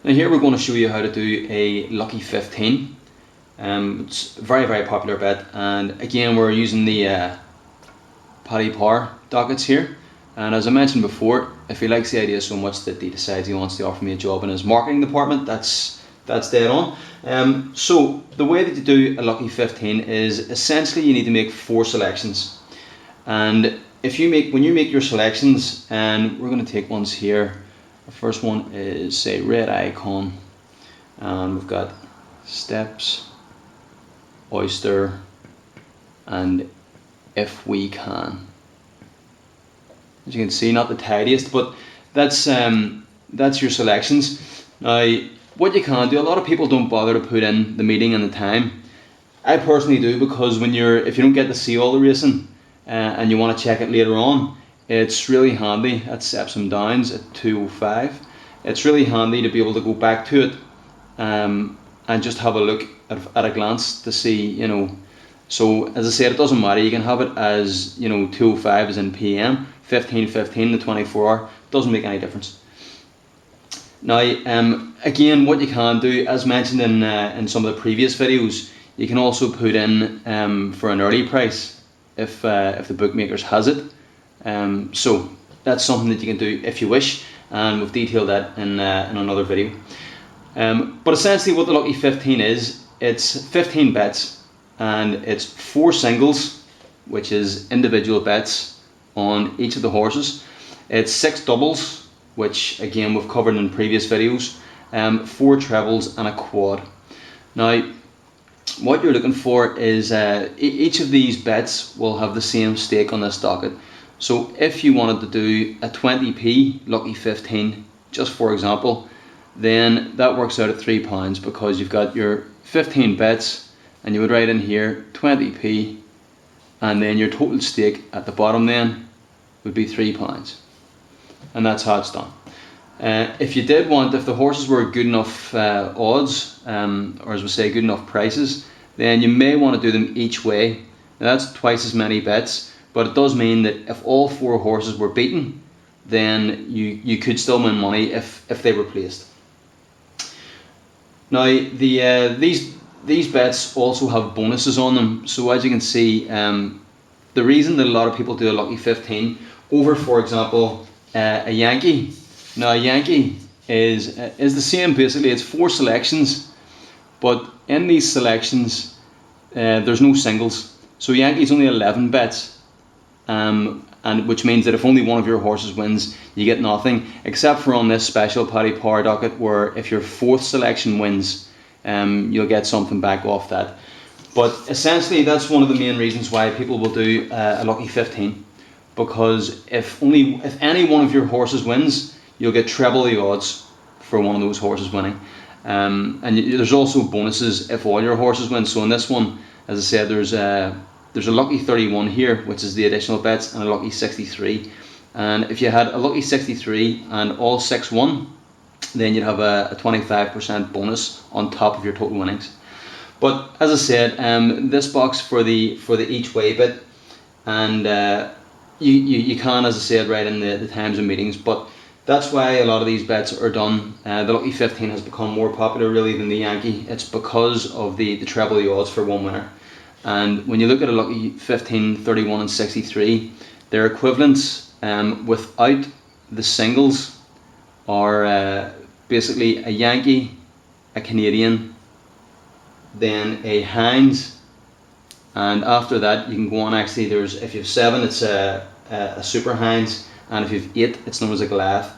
Now here we're going to show you how to do a lucky 15. It's a very popular bet, and again we're using the Paddy Power dockets here. And as I mentioned before, if he likes the idea so much that he decides he wants to offer me a job in his marketing department, that's dead on. So the way that you do a lucky 15 is essentially you need to make 4 selections. And when you make your selections, and we're going to take ones here. The first one is, say, red icon, and we've got steps, oyster, and if we can. As you can see, not the tidiest, but that's your selections. Now, what you can do, a lot of people don't bother to put in the meeting and the time. I personally do, because if you don't get to see all the racing and you want to check it later on, it's really handy at Epsom Downs at 2:05. It's really handy to be able to go back to it and just have a look at a glance to see, So as I said, it doesn't matter. You can have it as 2:05 as in PM, 15:15 the 24-hour. Doesn't make any difference. Now, again, what you can do, as mentioned in some of the previous videos, you can also put in for an early price if the bookmakers has it. So that's something that you can do if you wish, and we've detailed that in another video. But essentially what the lucky 15 is, it's 15 bets, and it's 4 singles, which is individual bets on each of the horses. It's 6 doubles, which again we've covered in previous videos, 4 trebles and a quad. Now what you're looking for is each of these bets will have the same stake on this docket. So if you wanted to do a 20p lucky 15, just for example, then that works out at £3, because you've got your 15 bets and you would write in here 20p, and then your total stake at the bottom then would be £3, and that's how it's done. If the horses were good enough odds, or as we say, good enough prices, then you may want to do them each way. Now that's twice as many bets, but it does mean that if all 4 horses were beaten, then you could still win money if they were placed. Now these bets also have bonuses on them. So as you can see, the reason that a lot of people do a lucky 15 over, for example, a Yankee. Now a Yankee is the same basically. It's 4 selections, but in these selections there's no singles. So Yankee's only 11 bets, and which means that if only one of your horses wins, you get nothing, except for on this special Paddy Power docket, where if your 4th selection wins, you'll get something back off that. But essentially that's one of the main reasons why people will do a lucky 15, because if any one of your horses wins, you'll get treble the odds for one of those horses winning. And there's also bonuses if all your horses win. So in this one, as I said, there's a lucky 31 here, which is the additional bets, and a lucky 63. And if you had a lucky 63 and all 6 won, then you'd have a 25% bonus on top of your total winnings. But as I said, this box for the each way bit, and you can, as I said, write in the times and meetings. But that's why a lot of these bets are done. The lucky 15 has become more popular really than the Yankee. It's because of the treble the odds for one winner. And when you look at a lucky 15, 31 and 63, their equivalents without the singles are basically a Yankee, a Canadian, then a Heinz, and after that you can go on. Actually, if you have 7, it's a Super Heinz, and if you have 8, it's known as a Goliath.